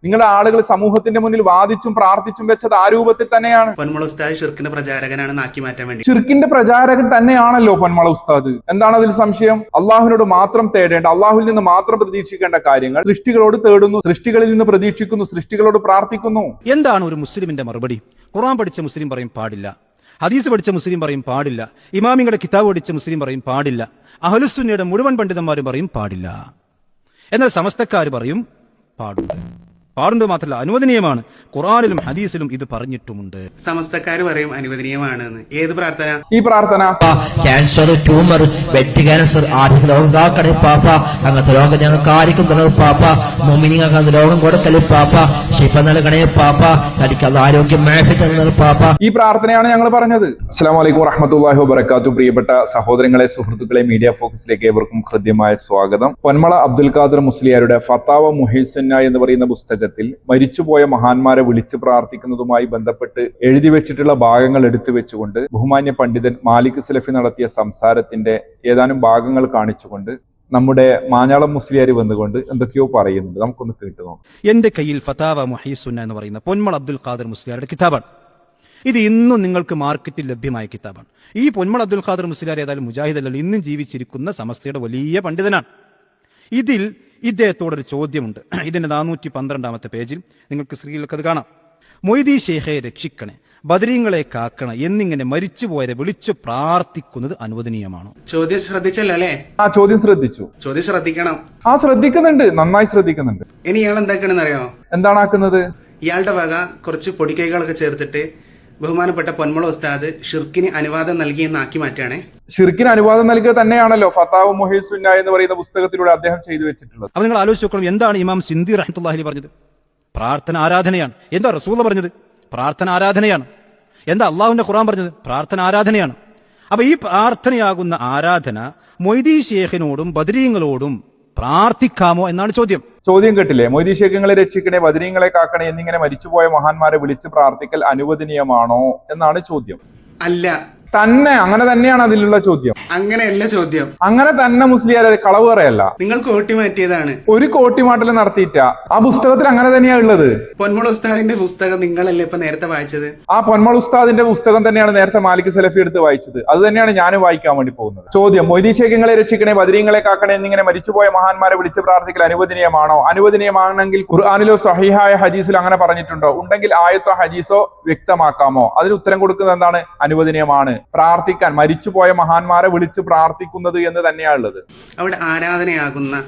നിങ്ങളുടെ ആളുകൾ സമൂഹത്തിന്റെ മുന്നിൽ വാദിച്ചും പ്രാർത്ഥിച്ചും വെച്ചത് ആ രൂപത്തിൽ തന്നെയാണ്. പൊന്മുള ഉസ്താദ് ഷിർക്കിന്റെ പ്രചാരകനാണെന്ന് ആക്കി മാറ്റാൻ വേണ്ടി. ഷിർക്കിന്റെ പ്രചാരകൻ തന്നെയാണല്ലോ പൊന്മുള ഉസ്താദ്. എന്താണ് അതിൽ സംശയം? അള്ളാഹുവിനോട് മാത്രം തേടേണ്ട, അള്ളാഹുവിൽ നിന്ന് മാത്രം പ്രതീക്ഷിക്കേണ്ട കാര്യങ്ങൾ സൃഷ്ടികളോട് തേടുന്നു, സൃഷ്ടികളിൽ നിന്ന് പ്രതീക്ഷിക്കുന്നു, സൃഷ്ടികളോട് പ്രാർത്ഥിക്കുന്നു. എന്താണ് ഒരു മുസ്ലിമിന്റെ മറുപടി? ഖുർആൻ പഠിച്ച മുസ്ലിം പറയും പാടില്ല, ഹദീസ് പഠിച്ച മുസ്ലിം പറയും പാടില്ല, ഇമാമിങ്ങളുടെ കിതാബ് പഠിച്ച മുസ്ലിം പറയും പാടില്ല, അഹ്ലുസുന്നയുടെ മുഴുവൻ പണ്ഡിതന്മാരും പറയും പാടില്ല. എന്നാൽ സമസ്തക്കാർ പറയും പാടുണ്ട്. പാടുന്നത് മാത്രമല്ല, അനുവദനീയമാണ്. ഖുർആനിലും ഹദീസിലും ഇത് പറഞ്ഞിട്ടുമുണ്ട്. സമസ്തക്കാർ പറയും അനുവദനീയമാണെന്ന്. ഏത് പ്രാർത്ഥന? ഈ പ്രാർത്ഥന ക്യാൻസർ, ട്യൂമർ, ബ്ലഡ് ക്യാൻസർ, ആദ്യ രോഗം കാക്കണേ പാപ്പ, അങ്ങനത്തെ രോഗം ഞങ്ങൾക്ക് ആർക്കും തരണം പാപ്പ, മുഅ്മിനീങ്ങൾക്ക് അങ്ങനത്തെ രോഗം കൊടുക്കല് പാപ്പ, ശിഫ നൽകണേ പാപ്പ, തനിക്കുള്ള ആരോഗ്യം മാഫി തരണം പാപ്പ. ഈ പ്രാർത്ഥനയാണ് ഞങ്ങൾ പറഞ്ഞത്. അസ്സലാമു അലൈക്കും വറഹ്മത്തുള്ളാഹി വബറകാതുഹു. പ്രിയപ്പെട്ട സഹോദരങ്ങളെ, സുഹൃത്തുക്കളെ, മീഡിയ ഫോക്കസിലേക്ക് ഏവർക്കും ഹൃദ്യമായ സ്വാഗതം. പൊന്മള അബ്ദുൽ ഖാദർ മുസ്ലിയാരുടെ ഫത്താവ മുഹീസുന്ന എന്ന് പറയുന്ന പുസ്തകത്തിൽ മരിച്ചുപോയ മഹാന്മാരെ വിളിച്ച് പ്രാർത്ഥിക്കുന്നതുമായി ബന്ധപ്പെട്ട് എഴുതി വെച്ചിട്ടുള്ള ഭാഗങ്ങൾ എടുത്തു വെച്ചുകൊണ്ട് ബഹുമാന്യ പണ്ഡിതൻ മാലിക് സലഫി നടത്തിയ സംസാരത്തിന്റെ ഏതാനും ഭാഗങ്ങൾ കാണിച്ചുകൊണ്ട് നമ്മുടെ മാഞ്ഞാളം മുസ്ലിയാർ വന്നുകൊണ്ട് എന്തൊക്കെയോ പറയുന്നുണ്ട്. നമുക്കൊന്ന് കേട്ടു നോക്കാം. എന്റെ കയ്യിൽ ഫത്താവ മുഹീസുന്ന എന്ന് പറയുന്ന പൊന്മള അബ്ദുൽ ഖാദർ മുസ്ലിയാരുടെ കിതാബാണ്. ഇത് ഇന്നും നിങ്ങൾക്ക് മാർക്കറ്റിൽ ലഭ്യമായ കിതാബാണ്. ഈ പൊന്മള അബ്ദുൽ ഖാദർ മുസ്ലിയാർ ഏതായാലും മുജാഹിദല്ലല്ലോ, ഇന്നും ജീവിച്ചിരിക്കുന്ന സമസ്തയുടെ വലിയ പണ്ഡിതനാണ്. ഇതിൽ ഇദ്ദേഹത്തോടൊരു ചോദ്യമുണ്ട്. ഇതിന്റെ 412 പേജിൽ നിങ്ങൾക്ക് സ്ത്രീകൾക്ക് അത് കാണാം. മൊയ്തി ഷേഖെ രക്ഷിക്കണേ, ബദരീങ്ങളെ കാക്കണ എന്നിങ്ങനെ മരിച്ചുപോയവരെ വിളിച്ചു പ്രാർത്ഥിക്കുന്നത് അനുവദനീയമാണോ? ചോദ്യം ശ്രദ്ധിച്ചല്ലോ അല്ലേ? ആ ചോദ്യം ശ്രദ്ധിച്ചു. ചോദ്യം ശ്രദ്ധിക്കണം. ശ്രദ്ധിക്കുന്നുണ്ട്, നന്നായി ശ്രദ്ധിക്കുന്നുണ്ട്. ഇനി ഇയാൾ എന്താക്കണെന്ന് അറിയാമോ? എന്താണ് ആക്കുന്നത്? ഇയാളുടെ വക കുറച്ച് പൊടിക്കൈകളൊക്കെ ചേർത്തിട്ട് ബഹുമാനപ്പെട്ട പൊന്മുള ഉസ്താദ് ഷിർക്കിന് അനുവാദം നൽകിയെന്ന് ആക്കി മാറ്റാണേ. ഷിർക്കിന് അനുവാദം നൽകുക തന്നെയാണല്ലോ ഫത്താവ മുഹീസുന്ന എന്ന് പറയുന്ന പുസ്തകത്തിലൂടെ അദ്ദേഹം ചെയ്തു വെച്ചിട്ടുള്ളത്. അപ്പൊ നിങ്ങൾ ആലോചിച്ച് നോക്കണം, എന്താണ് ഇമാം സിന്ദി റഹ്മത്തുള്ളാഹി പറഞ്ഞത്? പ്രാർത്ഥന ആരാധനയാണ്. എന്താ റസൂൽ പറഞ്ഞത്? പ്രാർത്ഥന ആരാധനയാണ്. എന്താ അള്ളാഹുവിന്റെ ഖുർആൻ പറഞ്ഞത്? പ്രാർത്ഥന ആരാധനയാണ്. അപ്പൊ ഈ പ്രാർത്ഥനയാകുന്ന ആരാധന മൊയ്തി ഷേഖിനോടും ബദരീങ്ങളോടും പ്രാർത്ഥിക്കാമോ എന്നാണ് ചോദ്യം. ചോദ്യം കേട്ടില്ലേ? മൊയ്തി ഷേഖുകളെ രക്ഷിക്കണേ, ബദരീങ്ങളെ കാക്കണേ എന്നിങ്ങനെ മരിച്ചുപോയ മഹാന്മാരെ വിളിച്ച് പ്രാർത്ഥിക്കൽ അനുവദനീയമാണോ എന്നാണ് ചോദ്യം. അല്ല, തന്നെ അങ്ങനെ തന്നെയാണ് അതിലുള്ള ചോദ്യം. അങ്ങനെയല്ല ചോദ്യം. അങ്ങനെ തന്നെ മുസ്ലിയാർ, കളവ് പറയല്ല. നിങ്ങൾ കോട്ടി മാറ്റിയതാണ്. ഒരു കോട്ടിമാട്ടൽ നടത്തിയിട്ട ആ പുസ്തകത്തിൽ അങ്ങനെ തന്നെയാ ഉള്ളത്. പൊന്മുള ഉസ്താദിന്റെ പുസ്തകം നിങ്ങളല്ലേ ഇപ്പൊ നേരത്തെ വായിച്ചത്? ആ പൊന്മുള ഉസ്താദിന്റെ പുസ്തകം തന്നെയാണ് നേരത്തെ മാലിക് സലഫി എടുത്ത് വായിച്ചത്. അത് തന്നെയാണ് ഞാനും വായിക്കാൻ വേണ്ടി പോകുന്നത്. ചോദ്യം: മൊയ്തി ഷേഖുകളെ രക്ഷിക്കണേ, ബദരീങ്ങളെ കാക്കണേ എന്നിങ്ങനെ മരിച്ചുപോയ മഹാന്മാരെ വിളിച്ച് പ്രാർത്ഥിക്കൽ അനുവദനീയമാണോ? അനുവദനീയമാണെങ്കിൽ ഖുർആനിലോ സഹീഹായ ഹദീസിലോ അങ്ങനെ പറഞ്ഞിട്ടുണ്ടോ? ഉണ്ടെങ്കിൽ ആയത്തോ ഹദീസോ വ്യക്തമാക്കാമോ? അതിന് ഉത്തരം കൊടുക്കുന്നത് എന്താണ്? അനുവദനീയമാണ്. പ്രാർത്ഥിക്കാൻ, മരിച്ചുപോയ മഹാന്മാരെ വിളിച്ച് പ്രാർത്ഥിക്കുന്നത് എന്ന് തന്നെയാണുള്ളത്. അവിടെ ആരാധനയാകുന്ന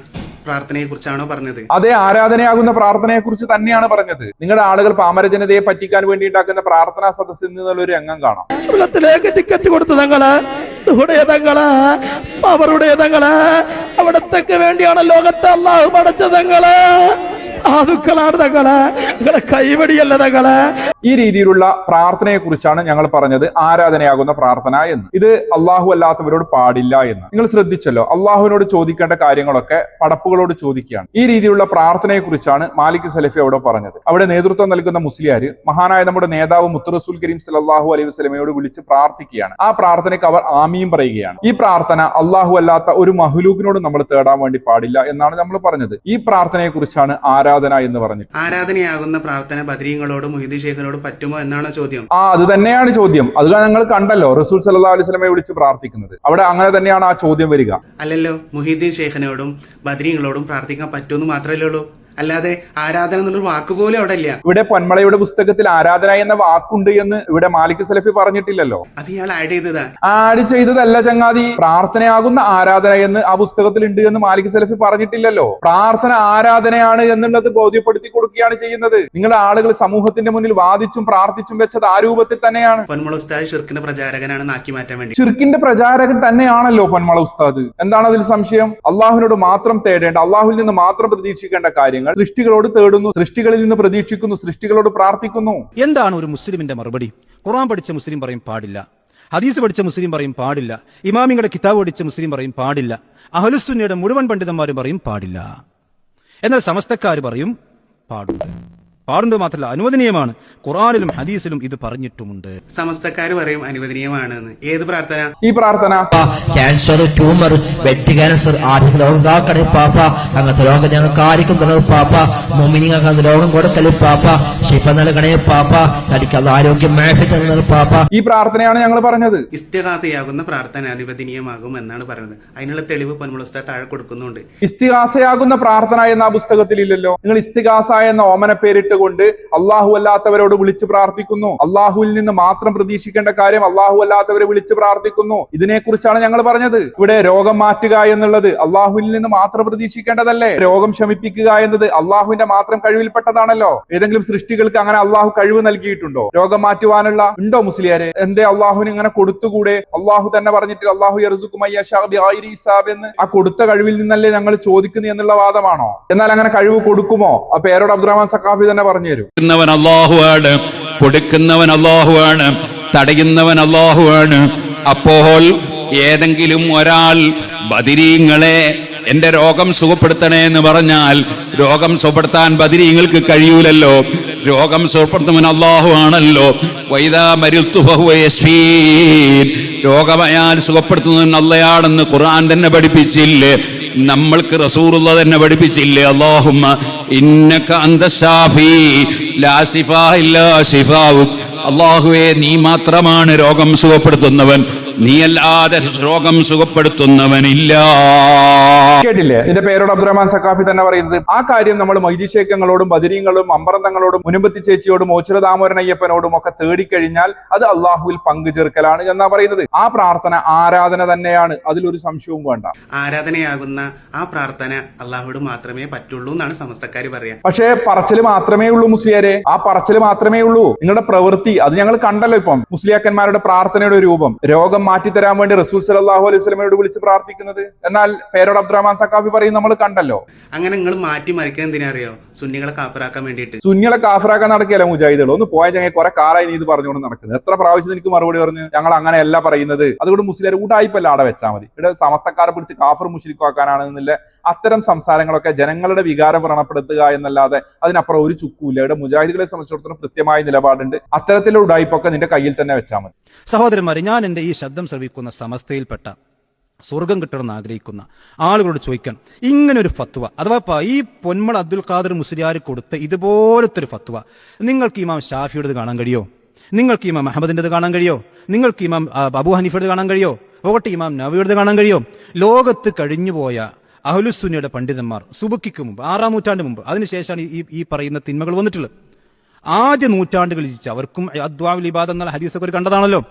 പ്രാർത്ഥനയെ കുറിച്ചാണോ പറഞ്ഞത്? അതെ, ആരാധനയാകുന്ന പ്രാർത്ഥനയെ കുറിച്ച് തന്നെയാണ് പറഞ്ഞത്. നിങ്ങളുടെ ആളുകൾ പാമര ജനതയെ പറ്റിക്കാൻ വേണ്ടി ഉണ്ടാക്കുന്ന പ്രാർത്ഥനാ സദസ്സിൽ നിന്നുള്ളൊരു രംഗം കാണാം. ടിക്കറ്റ് കൊടുത്തു തങ്ങള്, അവരുടേതങ്ങള്, അവിടത്തേക്ക് വേണ്ടിയാണ് ലോകത്തെ അള്ളാഹു പടച്ചതങ്ങള്. സാധുക്കളാണ് തങ്ങള്, നിങ്ങളെ കൈവടിയല്ല തങ്ങള്. ഈ രീതിയിലുള്ള പ്രാർത്ഥനയെ കുറിച്ചാണ് ഞങ്ങൾ പറഞ്ഞത് ആരാധനയാകുന്ന പ്രാർത്ഥന എന്ന്. ഇത് അള്ളാഹു അല്ലാത്തവരോട് പാടില്ല എന്ന് നിങ്ങൾ ശ്രദ്ധിച്ചല്ലോ. അള്ളാഹുവിനോട് ചോദിക്കേണ്ട കാര്യങ്ങളൊക്കെ പടപ്പുകളോട് ചോദിക്കുകയാണ്. ഈ രീതിയിലുള്ള പ്രാർത്ഥനയെ കുറിച്ചാണ് മാലിക് സലഫി അവിടെ പറഞ്ഞത്. അവിടെ നേതൃത്വം നൽകുന്ന മുസ്ലിയാർ മഹാനായ നമ്മുടെ നേതാവ് മുത്ത് റസൂൽ കരീം സല്ലല്ലാഹു അലൈഹി വസല്ലമയോട് വിളിച്ച് പ്രാർത്ഥിക്കുകയാണ്. ആ പ്രാർത്ഥനയ്ക്ക് അവർ ആമീൻ പറയുകയാണ്. ഈ പ്രാർത്ഥന അള്ളാഹു അല്ലാത്ത ഒരു മഹ്ലൂക്കിനോട് നമ്മൾ തേടാൻ വേണ്ടി പാടില്ല എന്നാണ് നമ്മൾ പറഞ്ഞത്. ഈ പ്രാർത്ഥനയെ കുറിച്ചാണ് ആരാധന എന്ന് പറഞ്ഞത്. ആരാധനയാകുന്ന പ്രാർത്ഥന ബദരീങ്ങളോടും മൊയ്തി ഷേഖിനോടും പറ്റുമോ എന്നാണ് ചോദ്യം. അത് തന്നെയാണ് ചോദ്യം. അത് ഞങ്ങൾ കണ്ടല്ലോ, റസൂൽ സല്ലല്ലാഹു അലൈഹി വസല്ലമയെ വിളിച്ച് പ്രാർത്ഥിക്കുന്നത്. അവിടെ അങ്ങനെ തന്നെയാണ് ആ ചോദ്യം വരിക. അല്ലല്ലോ, മുഹീദ്ദീൻ ഷേഖിനോടും ബദരീങ്ങളോടും പ്രാർത്ഥിക്കാൻ പറ്റുമെന്ന് മാത്രമല്ലേ ഉള്ളൂ. അല്ലാതെ ആരാധന എന്നുള്ളൊരു വാക്കുപോലും അവിടെ ഇല്ല. ഇവിടെ പൊന്മളയുടെ പുസ്തകത്തിൽ ആരാധന എന്ന വാക്കുണ്ട് എന്ന് ഇവിടെ മാലിക് സലഫി പറഞ്ഞിട്ടില്ലല്ലോ. അത് ഇയാൾ ആഡ് ചെയ്തതാ. ആഡ് ചെയ്തതല്ല ചങ്ങാതി. പ്രാർത്ഥനയാകുന്ന ആരാധന എന്ന് ആ പുസ്തകത്തിൽ ഉണ്ട് എന്ന് മാലിക് സലഫി പറഞ്ഞിട്ടില്ലല്ലോ. പ്രാർത്ഥന ആരാധനയാണ് എന്നുള്ളത് ബോധ്യപ്പെടുത്തി കൊടുക്കുകയാണ് ചെയ്യുന്നത്. നിങ്ങളുടെ ആളുകൾ സമൂഹത്തിന്റെ മുന്നിൽ വാദിച്ചും പ്രാർത്ഥിച്ചും വെച്ചത് ആ രൂപത്തിൽ തന്നെയാണ്. പൊന്മുള ഉസ്താദ് ഷിർക്കിന്റെ പ്രചാരകനാണെന്ന് ആക്കി മാറ്റാൻ വേണ്ടി. ഷിർക്കിന്റെ പ്രചാരകൻ തന്നെയാണല്ലോ പൊന്മള ഉസ്താദ്. എന്താണ് അതിൽ സംശയം? അള്ളാഹുവിനോട് മാത്രം തേടേണ്ട, അള്ളാഹുവിൽ നിന്ന് മാത്രം പ്രതീക്ഷിക്കേണ്ട കാര്യങ്ങൾ സൃഷ്ടികളോട് തേടുന്നു, സൃഷ്ടികളിൽ നിന്ന് പ്രതീക്ഷിക്കുന്നു, സൃഷ്ടികളോട് പ്രാർത്ഥിക്കുന്നു. എന്താണ് ഒരു മുസ്ലിമിന്റെ മറുപടി? ഖുർആൻ പഠിച്ച മുസ്ലിം പറയും പാടില്ല, ഹദീസ് പഠിച്ച മുസ്ലിം പറയും പാടില്ല, ഇമാമിങ്ങളുടെ കിതാബ് പഠിച്ച മുസ്ലിം പറയും പാടില്ല, അഹ്ലുസുന്നയുടെ മുഴുവൻ പണ്ഡിതന്മാരും പറയും പാടില്ല. എന്നാൽ സമസ്തക്കാർ പറയും പാടുണ്ട്. പാടുന്നത് മാത്രമല്ല അനുവദനീയമാണ്. ഖുർആനിലും ഹദീസിലും ഇത് പറഞ്ഞിട്ടുമുണ്ട്. സമസ്തക്കാര് പറയും അനുവദനീയമാണെന്ന്. ഏത് പ്രാർത്ഥന? ഈ പ്രാർത്ഥന ക്യാൻസർ, ട്യൂമർ, വെറ്റ് ക്യാൻസർ, ആദ്യം രോഗം കാക്കണേ പാപ്പ. അങ്ങനത്തെ രോഗം ഞങ്ങൾക്ക് ആർക്കും തരണം പാപ്പ. മുഅ്മിനീങ്ങൾക്ക് അങ്ങനത്തെ രോഗം കൊടുക്കല് പാപ്പ. ശിഫ നൽകണേ പാപ്പ. തനിക്കുള്ള ആരോഗ്യം മാഫിക്ക് നൽകണം പാപ്പ. ഈ പ്രാർത്ഥനയാണ് ഞങ്ങൾ പറഞ്ഞത്. ഇസ്തിഗാസയാകുന്ന പ്രാർത്ഥന അനുവദനീയമാകും എന്നാണ് പറയുന്നത്. അതിനുള്ള തെളിവ് പൊന്മുള ഉസ്താദ് താഴെ കൊടുക്കുന്നുണ്ട്. ഇസ്തിഗാസയാകുന്ന പ്രാർത്ഥന എന്ന ആ പുസ്തകത്തിൽ ഇല്ലല്ലോ. നിങ്ങൾ ഇസ്തിഗാസ എന്ന ഓമന പേരിട്ട് കൊണ്ട് അള്ളാഹു അല്ലാത്തവരോട് വിളിച്ചു പ്രാർത്ഥിക്കുന്നു. അള്ളാഹുവിൽ നിന്ന് മാത്രം പ്രതീക്ഷിക്കേണ്ട കാര്യം അള്ളാഹു അല്ലാത്തവരെ വിളിച്ചു പ്രാർത്ഥിക്കുന്നു. ഇതിനെക്കുറിച്ചാണ് ഞങ്ങൾ പറഞ്ഞത്. ഇവിടെ രോഗം മാറ്റുക എന്നുള്ളത് അള്ളാഹുവിൽ നിന്ന് മാത്രം പ്രതീക്ഷിക്കേണ്ടതല്ലേ? രോഗം ശമിപ്പിക്കുക എന്നത് അള്ളാഹുവിന്റെ മാത്രം കഴിവിൽപ്പെട്ടതാണല്ലോ. ഏതെങ്കിലും സൃഷ്ടികൾക്ക് അങ്ങനെ അള്ളാഹു കഴിവ് നൽകിയിട്ടുണ്ടോ? രോഗം മാറ്റുവാനുള്ള ഉണ്ടോ മുസ്ലിയാരെ? എന്തേ അള്ളാഹുവിന് ഇങ്ങനെ കൊടുത്തുകൂടെ? അള്ളാഹു തന്നെ പറഞ്ഞിട്ട് അള്ളാഹു എന്ന് ആ കൊടുത്ത കഴിവിൽ നിന്നല്ലേ ഞങ്ങൾ ചോദിക്കുന്നു എന്നുള്ള വാദമാണോ? എന്നാൽ അങ്ങനെ കഴിവ് കൊടുക്കുമോ? ആ പേരോട് അബ്ദുറഹ്മാൻ സഖാഫി തന്നെ പറഞ്ഞു തരും. അല്ലാഹുവാണ്, കൊടുക്കുന്നവൻ അല്ലാഹുവാണ്, തടയുന്നവൻ അല്ലാഹുവാണ്. അപ്പോൾ ഏതെങ്കിലും ഒരാൾ ബദരീങ്ങളെ എന്റെ രോഗം സുഖപ്പെടുത്തണേ എന്ന് പറഞ്ഞാൽ രോഗം സുഖപ്പെടുത്താൻ ബദരീങ്ങൾക്ക് കഴിയൂലല്ലോ. രോഗം സുഖപ്പെടുത്തുന്നവൻ അല്ലാഹു ആണല്ലോ. വൈദാ മരിൽതു ഫഹുവ യശ്ഫീൻ. രോഗമായാൽ സുഖപ്പെടുത്തുന്നവൻ അല്ലാഹുവാണെന്ന് ഖുർആൻ തന്നെ പഠിപ്പിച്ചില്ലേ? നമ്മൾക്ക് റസൂലുള്ളാഹി തന്നെ പഠിപ്പിച്ചില്ലേ? അല്ലാഹുമ്മ ഇന്നക അന്തശാഫി ലാ ശിഫാ ഇല്ലാ ശിഫാഉക്. അല്ലാഹുവേ, നീ മാത്രമാണ് രോഗം സുഖപ്പെടുത്തുന്നവൻ, നീയല്ലാതെ രോഗം സുഖപ്പെടുത്തുന്നവനില്ല. കേട്ടില്ലേ? ഇതിന്റെ പേരോട് അബ്ദുറഹ്മാൻ സഖാഫി തന്നെ പറയുന്നത്. ആ കാര്യം നമ്മൾ മൈദിശേഖങ്ങളോടും ബദരീങ്ങളോടും അമ്പറന്തങ്ങളോടും മുനമ്പത്തി ചേച്ചിയോടും ഓച്ചിറദാമോരനയ്യപ്പനോടും ഒക്കെ തേടിക്കഴിഞ്ഞാൽ അത് അള്ളാഹുവിൽ പങ്കുചേർക്കലാണ് എന്നാ പറയുന്നത്. ആ പ്രാർത്ഥന ആരാധന തന്നെയാണ്, അതിലൊരു സംശയവും വേണ്ട. ആരാധനയാകുന്ന ആ പ്രാർത്ഥന അള്ളാഹുവോട് മാത്രമേ പറ്റുള്ളൂ എന്നാണ് സമസ്തക്കാര് പറയാ. പക്ഷേ പറച്ചില് മാത്രമേ ഉള്ളൂ മുസ്ലിയാരെ. ആ പറച്ചില് മാത്രമേ ഉള്ളൂ. നിങ്ങളുടെ പ്രവൃത്തി അത് ഞങ്ങൾ കണ്ടല്ലോ. ഇപ്പം മുസ്ലിയാക്കന്മാരുടെ പ്രാർത്ഥനയുടെ രൂപം രോഗം മാറ്റിത്തരാൻ വേണ്ടി റസൂൽ സല്ലല്ലാഹു അലൈഹി വസല്ലമയോട് വിളിച്ച് പ്രാർത്ഥിക്കുന്നത്. എന്നാൽ പേരോട് അബ്ദുറഹ്മാൻ സഖാഫി പറയും നമ്മൾ കണ്ടല്ലോ. അങ്ങനെ നിങ്ങൾ മാറ്റി മറിക്കാൻ എന്തിനാ അറിയോ? സുന്നികളെ കാഫിറാക്കാൻ വേണ്ടിയിട്ട്. സുന്നികളെ കാഫിറാക്കാൻ നടക്കുകയല്ല മുജാഹിദുകൾ. ഒന്ന് പോയ ചങ്ങ കുറെ കാലായി നീ ഇത് പറഞ്ഞുകൊണ്ട് നടക്കുന്നത്. എത്ര പ്രാവശ്യം എനിക്ക് മറുപടി പറഞ്ഞു ഞങ്ങൾ അങ്ങനെയല്ല പറയുന്നത്. അതുകൊണ്ട് മുസ്ലിം ഊടായിപ്പല്ല ആടെ വെച്ചാൽ മതി. ഇവിടെ സമസ്തക്കാരെ പിടിച്ച് കാഫർ മുശ്രിക്കാക്കാനാണ് എന്നില്ല അത്തരം സംസാരങ്ങളൊക്കെ ജനങ്ങളുടെ വികാരം വ്രണപ്പെടുത്തുക എന്നല്ലാതെ അതിനപ്പുറം ഒരു ചുക്കൂല്ല. ഇവിടെ മുജാഹിദുകളെ സംബന്ധിച്ചിടത്തോളം കൃത്യമായ നിലപാടുണ്ട്. അത്തരത്തിലുള്ള ഉടായ്പൊക്കെ നിന്റെ കയ്യിൽ തന്നെ വെച്ചാൽ മതി. സഹോദരന്മാരെ, ഞാൻ എൻ്റെ ഈ ശബ്ദം ശ്രവിക്കുന്ന സമസ്തയിൽപ്പെട്ട സ്വർഗം കിട്ടണമെന്ന് ആഗ്രഹിക്കുന്ന ആളുകളോട് ചോദിക്കണം, ഇങ്ങനൊരു ഫത്വ അഥവാ ഈ പൊന്മള അബ്ദുൽ ഖാദർ മുസ്ലിയാർ കൊടുത്ത ഇതുപോലത്തെ ഒരു ഫത്വ നിങ്ങൾക്ക് ഇമാം ഷാഫിയുടേത് കാണാൻ കഴിയോ? നിങ്ങൾക്ക് ഇമാം അഹമ്മദിൻ്റെത് കാണാൻ കഴിയോ? നിങ്ങൾക്ക് ഇമാം അബൂ ഹനീഫയുടേത് കാണാൻ കഴിയോ? പോകട്ടെ, ഇമാം നവവിയുടേത് കാണാൻ കഴിയോ? ലോകത്ത് കഴിഞ്ഞുപോയ അഹ്ലുസുന്നയുടെ പണ്ഡിതന്മാർ സുബക്കിക്ക് മുമ്പ് 6-ാം നൂറ്റാണ്ട് മുമ്പ്, അതിനുശേഷമാണ് ഈ പറയുന്ന തിന്മകൾ വന്നിട്ടുള്ളത്. ആദ്യ നൂറ്റാണ്ടുകളിൽ ജീവിച്ച അവർക്കും അദ്വാഉൽ ഇബാദ എന്നുള്ള ഹദീസൊക്കെ ഒരു കണ്ടതാണല്ലോ.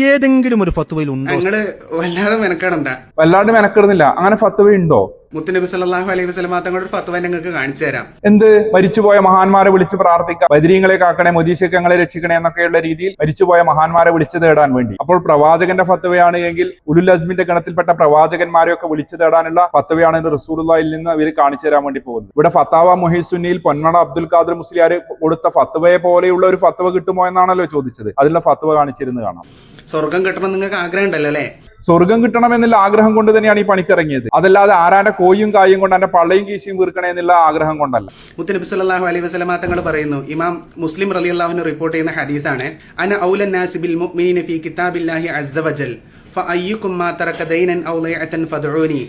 ഏതെങ്കിലും ഒരു ഫത്വയിൽ ഉണ്ടോ? ഞങ്ങള് വല്ലാതെ മെനക്കെടണ്ട. വല്ലാണ്ട് മെനക്കെടുന്നില്ല. അങ്ങനെ ഫത്വ ഉണ്ടോ? മുത്തുനബി സല്ലല്ലാഹു അലൈഹി വസല്ലം തങ്ങളുടെ ഒരു ഫത്വ ഞങ്ങൾക്ക് കാണിച്ചു തരാം. എന്ത്? മരിച്ചുപോയ മഹാന്മാരെ വിളിച്ച് പ്രാർത്ഥിക്കാം, ബദരീങ്ങളെ കാക്കണേ, മൊദീശക്കങ്ങളെ രക്ഷിക്കണേ എന്നൊക്കെയുള്ള രീതിയിൽ മരിച്ചുപോയ മഹാന്മാരെ വിളിച്ചു തേടാൻ വേണ്ടി. അപ്പോൾ പ്രവാചകന്റെ ഫത്വയാണ് എങ്കിൽ ഉലുൽ അസ്മിന്റെ ഗണത്തിൽപ്പെട്ട പ്രവാചകന്മാരെയൊക്കെ വിളിച്ചു തേടാനുള്ള ഫത്വയാണ് റസൂലുള്ളാഹിൽ നിന്ന് ഇവർ കാണിച്ചു തരാൻ വേണ്ടി പോകുന്നത്. ഇവിടെ ഫത്താവ മുഹീസുന്നിയിൽ പൊന്മള അബ്ദുൽ ഖാദർ മുസ്ലിയാർ കൊടുത്ത ഫത്വയെ പോലെയുള്ള ഒരു ഫത്വ കിട്ടുമോ എന്നാണല്ലോ ചോദിച്ചത്. അതിലുള്ള ഫത്വ കാണിച്ചിരുന്ന് കാണാം. സ്വർഗം കിട്ടണം നിങ്ങൾക്ക് ആഗ്രഹം ഉണ്ടല്ലോ അല്ലേ? സ്വർഗം കിട്ടണമെന്നുള്ള ആഗ്രഹം കൊണ്ട് തന്നെയാണ് ഈ പണിക്കിറങ്ങിയത്. അതല്ലാതെ ആരാന്റെ കോയും കായും കൊണ്ട് എന്റെ പള്ളയും കീശയും വീർക്കണേ എന്നുള്ള ആഗ്രഹം കൊണ്ടല്ല. മുത്തുനബി സല്ലല്ലാഹു അലൈഹി വസല്ലം തങ്ങൾ പറയുന്നു, ഇമാം മുസ്ലിം റളിയല്ലാഹു അൻഹു റിപ്പോർട്ട് ചെയ്യുന്ന ഹദീസാണ്, അന ഔലൻ നാസി ബിൽ മുഅ്മിനീന ഫീ കിതാബില്ലാഹി അസ്സ വജൽ ഫഅയ്യുകും മാ തറക ദൈനൻ ഔ ലൈഅതൻ ഫദ്ഉനി.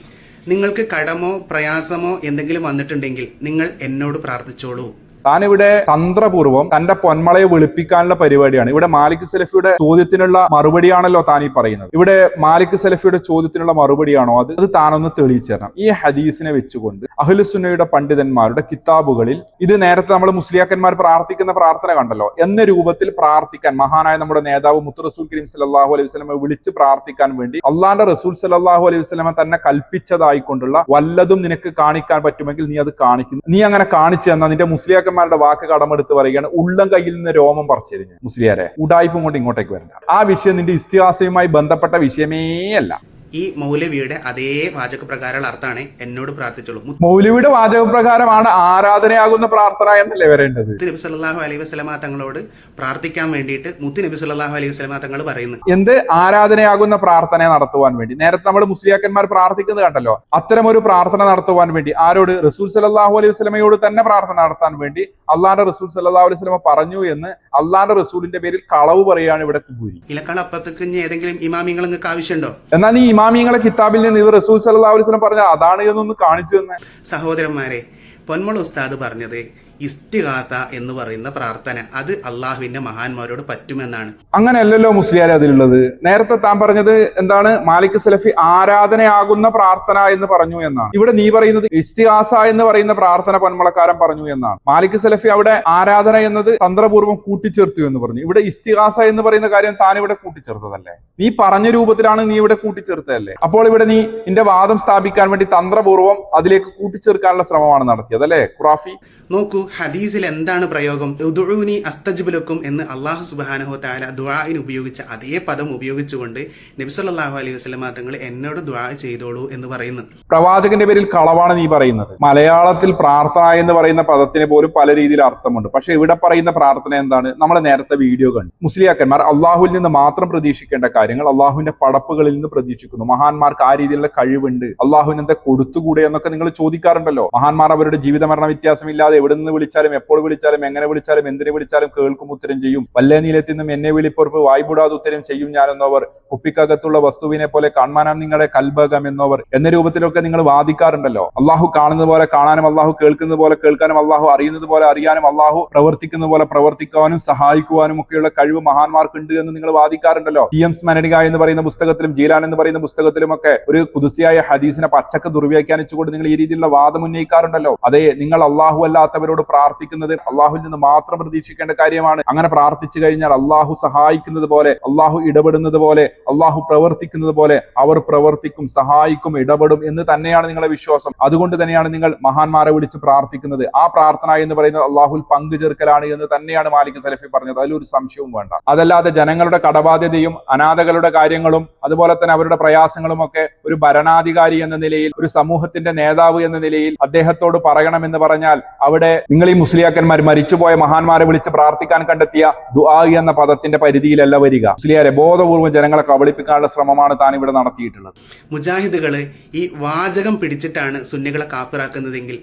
നിങ്ങൾക്ക് കടമോ പ്രയാസമോ എന്തെങ്കിലും വന്നിട്ടുണ്ടെങ്കിൽ നിങ്ങൾ എന്നോട് പ്രാർത്ഥിച്ചോളൂ. താനിവിടെ തന്ത്രപൂർവ്വം തന്റെ പൊന്മളയെ വെളുപ്പിക്കാനുള്ള പരിപാടിയാണ്. ഇവിടെ മാലിക് സലഫിയുടെ ചോദ്യത്തിനുള്ള മറുപടിയാണല്ലോ താൻ ഈ പറയുന്നത്. ഇവിടെ മാലിക് സലഫിയുടെ ചോദ്യത്തിനുള്ള മറുപടിയാണോ അത് താനൊന്ന് തെളിയിച്ചു തരണം. ഈ ഹദീസിനെ വെച്ചുകൊണ്ട് അഹ്ലുസുന്നയുടെ പണ്ഡിതന്മാരുടെ കിതാബുകളിൽ ഇത് നേരത്തെ നമ്മൾ മുസ്ലിയാക്കന്മാർ പ്രാർത്ഥിക്കുന്ന പ്രാർത്ഥന കണ്ടല്ലോ എന്ന രൂപത്തിൽ പ്രാർത്ഥിക്കാൻ മഹാനായ നമ്മുടെ നേതാവ് മുത്ത് റസൂൽ കരീം സല്ലല്ലാഹു അലൈഹി വസല്ലമയെ വിളിച്ച് പ്രാർത്ഥിക്കാൻ വേണ്ടി അള്ളാന്റെ റസൂൽ സല്ലല്ലാഹു അലൈഹി വസല്ലമ തന്നെ കൽപ്പിച്ചതായിക്കൊണ്ടുള്ള വല്ലതും നിനക്ക് കാണിക്കാൻ പറ്റുമെങ്കിൽ നീ അത് കാണിക്കുന്നു. നീ അങ്ങനെ കാണിച്ചു തന്നാൽ നിന്റെ മുസ്ലിയാക്കന്മാരുടെ വാക്ക് കടമെടുത്ത് പറയുകയാണ്, ഉള്ളം കയ്യിൽ നിന്ന് രോമം പറിച്ചെരിഞ്ഞ്. മുസ്ലിയാരെ ഉടായ്പും കൊണ്ട് ഇങ്ങോട്ടേക്ക് വരില്ല. ആ വിഷയം നിന്റെ ഇസ്തിഹാസയുമായി ബന്ധപ്പെട്ട വിഷയമേ അല്ല. ഈ മൗലവിയുടെ അതേ വാചകപ്രകാരമുള്ള അർത്ഥമാണ് എന്നോട് പ്രാർത്ഥിച്ചുള്ളൂ. മൗലവിയുടെ വാചകപ്രകാരമാണ് ആരാധനയാകുന്ന പ്രാർത്ഥന എന്നല്ലേ വരേണ്ടത്. നബി സല്ലല്ലാഹു അലൈഹി വസല്ലമ തങ്ങളോട് പ്രാർത്ഥിക്കാൻ വേണ്ടിയിട്ട് നബി സല്ലല്ലാഹു അലൈഹി വസല്ലമ തങ്ങൾ പറയുന്നു. എന്ത് ആരാധനയാകുന്ന പ്രാർത്ഥന നടത്തുവാൻ വേണ്ടി നേരത്തെ നമ്മൾ മുസ്ലിയാക്കന്മാർ പ്രാർത്ഥിക്കുന്നത് കണ്ടല്ലോ. അത്തരമൊരു പ്രാർത്ഥന നടത്തുവാൻ വേണ്ടി ആരോട്? റസൂൽ സല്ലല്ലാഹു അലൈഹി വസല്ലമയോട് തന്നെ പ്രാർത്ഥന നടത്താൻ വേണ്ടി അള്ളാന്റെ റസൂൽ സല്ലല്ലാഹു അലൈഹി വസല്ലമ പറഞ്ഞു എന്ന് അള്ളാന്റെ റസൂലിന്റെ പേരിൽ കളവ് പറയാണ് ഇവിടെ കുബൂരി. ഇലക്കാൾ അപ്പത്തേക്ക് ഏതെങ്കിലും ഇമാമിങ്ങൾ നിങ്ങൾക്ക് ആവശ്യമുണ്ടോ? എന്നാൽ നീ ഇമാമിങ്ങളെ കിതാബിൽ നിന്ന് ഇവർ റസൂൽ സല്ലല്ലാഹു അലൈഹി വസല്ലം പറഞ്ഞ അതാണ് എന്നൊന്ന് കാണിച്ചു തന്നെ. സഹോദരന്മാരെ, പൊന്മള ഉസ്താദ് പറഞ്ഞത് ഇസ്തിഗാത്ത എന്ന് പറയുന്ന പ്രാർത്ഥന അത് അള്ളാഹുവിന്റെ മഹാന്മാരോട് പറ്റുമെന്നാണ്. അങ്ങനെയല്ലല്ലോ മുസ്ലിയാരെ അതിലുള്ളത്. നേരത്തെ താൻ പറഞ്ഞത് എന്താണ്? മാലിക് സലഫി ആരാധനയാകുന്ന പ്രാർത്ഥന എന്ന് പറഞ്ഞു എന്നാണ്. ഇവിടെ നീ പറയുന്നത് ഇസ്തിഗാസ എന്ന് പറയുന്ന പ്രാർത്ഥന പൊന്മളക്കാരൻ പറഞ്ഞു എന്നാണ്. മാലിക് സലഫി അവിടെ ആരാധന എന്നത് തന്ത്രപൂർവ്വം കൂട്ടിച്ചേർത്തു എന്ന് പറഞ്ഞു. ഇവിടെ ഇസ്തിഗാസ എന്ന് പറയുന്ന കാര്യം താൻ ഇവിടെ കൂട്ടിച്ചേർത്തതല്ലേ? നീ പറഞ്ഞ രൂപത്തിലാണ് നീ ഇവിടെ കൂട്ടിച്ചേർത്തതല്ലേ? അപ്പോൾ ഇവിടെ നീ നിന്റെ വാദം സ്ഥാപിക്കാൻ വേണ്ടി തന്ത്രപൂർവ്വം അതിലേക്ക് കൂട്ടിച്ചേർക്കാനുള്ള ശ്രമമാണ് നടത്തിയത് അല്ലേ ഖുറാഫി? നോക്കൂ, ഹദീസിൽ എന്താണ് പ്രയോഗം? ഉദ്ഉനി അസ്തജിബ് ലക്കും എന്ന് അല്ലാഹു സുബ്ഹാനഹു വ തആല ദുആഇന് ഉപയോഗിച്ച അതേ പദം ഉപയോഗിച്ചുകൊണ്ട് നബി സല്ലല്ലാഹു അലൈഹി വസല്ലം തങ്ങൾ എന്നോട് ദുആ ചെയ്തോളൂ എന്ന് പറയുന്നു. പ്രവാചകന്റെ പേരിൽ കളവാണ് നീ പറയുന്നത്. മലയാളത്തിൽ പ്രാർത്ഥന എന്ന് പറയുന്ന പദത്തിന് പോലും പല രീതിയിൽ അർത്ഥമുണ്ട്. പക്ഷെ ഇവിടെ പറയുന്ന പ്രാർത്ഥന എന്താണ്? നമ്മൾ നേരത്തെ വീഡിയോ കണ്ടു. മുസ്ലിയാക്കന്മാർ അള്ളാഹുവിൽ നിന്ന് മാത്രം പ്രതീക്ഷിക്കേണ്ട കാര്യങ്ങൾ അള്ളാഹുവിന്റെ പടപ്പുകളിൽ നിന്ന് പ്രതീക്ഷിക്കുന്നു. മഹാന്മാർക്ക് ആ രീതിയിലുള്ള കഴിവുണ്ട്, അള്ളാഹുവിന് എന്താ കൊടുത്തുകൂടെ എന്നൊക്കെ നിങ്ങൾ ചോദിക്കാറുണ്ടല്ലോ. മഹാന്മാർ അവരുടെ ജീവിത മരണ വ്യത്യാസമില്ലാതെ എവിടെ നിന്ന് വിളിച്ചാലും എപ്പോൾ വിളിച്ചാലും എങ്ങനെ വിളിച്ചാലും എന്തിനെ വിളിച്ചാലും കേൾക്കും, ഉത്തരം ചെയ്യും. വല്ലേ നീലത്തിൽ നിന്നും എന്നെ വിളിപ്പൊറപ്പ് വായ്പൂടാതെ ഉത്തരം ചെയ്യും ഞാനെന്നവർ, കുപ്പിക്കകത്തുള്ള വസ്തുവിനെ പോലെ കാണാനാം നിങ്ങളുടെ കൽബകം എന്നവർ എന്ന രൂപത്തിലൊക്കെ നിങ്ങൾ വാദിക്കാറുണ്ടല്ലോ. അള്ളാഹു കാണുന്നത് പോലെ കാണാനും അള്ളാഹു കേൾക്കുന്നത് പോലെ കേൾക്കാനും അള്ളാഹു അറിയുന്നത് പോലെ അറിയാനും അള്ളാഹു പ്രവർത്തിക്കുന്ന പോലെ പ്രവർത്തിക്കാനും സഹായിക്കുവാനും ഒക്കെയുള്ള കഴിവ് മഹാന്മാർക്കുണ്ട് എന്ന് നിങ്ങൾ വാദിക്കാറുണ്ടല്ലോ. TM സ്മരണിക എന്ന് പറയുന്ന പുസ്തകത്തിലും ജീലാൻ എന്ന് പറയുന്ന പുസ്തകത്തിലും ഒക്കെ ഒരു കുദുസിയായ ഹദീസിനെ പച്ചക്ക് ദുർവ്യാഖ്യാനിച്ചുകൊണ്ട് നിങ്ങൾ ഈ രീതിയിലുള്ള വാദം ഉന്നയിക്കാറുണ്ടല്ലോ. അതെ, നിങ്ങൾ അള്ളാഹു അല്ലാത്തവരോട് പ്രാർത്ഥിക്കുന്നത് അള്ളാഹുവിൽ നിന്ന് മാത്രം പ്രതീക്ഷിക്കേണ്ട കാര്യമാണ്. അങ്ങനെ പ്രാർത്ഥിച്ചു കഴിഞ്ഞാൽ അള്ളാഹു സഹായിക്കുന്നത് പോലെ, അള്ളാഹു ഇടപെടുന്നത് പോലെ, അള്ളാഹു പ്രവർത്തിക്കുന്നത് പോലെ അവർ പ്രവർത്തിക്കും, സഹായിക്കും, ഇടപെടും എന്ന് തന്നെയാണ് നിങ്ങളുടെ വിശ്വാസം. അതുകൊണ്ട് തന്നെയാണ് നിങ്ങൾ മഹാന്മാരെ വിളിച്ച് പ്രാർത്ഥിക്കുന്നത്. ആ പ്രാർത്ഥന എന്ന് പറയുന്നത് അള്ളാഹുൽ പങ്കുചേർക്കലാണ് എന്ന് തന്നെയാണ് മാലിക് സലഫി പറഞ്ഞത്. അതിലൊരു സംശയവും വേണ്ട. അതല്ലാതെ ജനങ്ങളുടെ കടബാധ്യതയും അനാഥകളുടെ കാര്യങ്ങളും അതുപോലെ തന്നെ അവരുടെ പ്രയാസങ്ങളും ഒക്കെ ഒരു ഭരണാധികാരി എന്ന നിലയിൽ, ഒരു സമൂഹത്തിന്റെ നേതാവ് എന്ന നിലയിൽ അദ്ദേഹത്തോട് പറയണമെന്ന് പറഞ്ഞാൽ അവിടെ നിങ്ങൾ ഈ മുസ്ലിയാക്കന്മാർ മരിച്ചുപോയ മഹാന്മാരെ വിളിച്ച് പ്രാർത്ഥിക്കാൻ കണ്ടെത്തിയ ദുആ എന്ന പദത്തിന്റെ പരിധിയിലല്ല വരിക. മുസ്ലിയാരെ ബോധപൂർവ്വം ജനങ്ങളെ കബളിപ്പിക്കാനുള്ള ശ്രമമാണ് താൻ ഇവിടെ നടത്തിയിട്ടുള്ളത്. മുജാഹിദുകള് ഈ വാചകം പിടിച്ചിട്ടാണ് സുന്നികളെ കാഫിറാക്കുന്നതെങ്കിൽ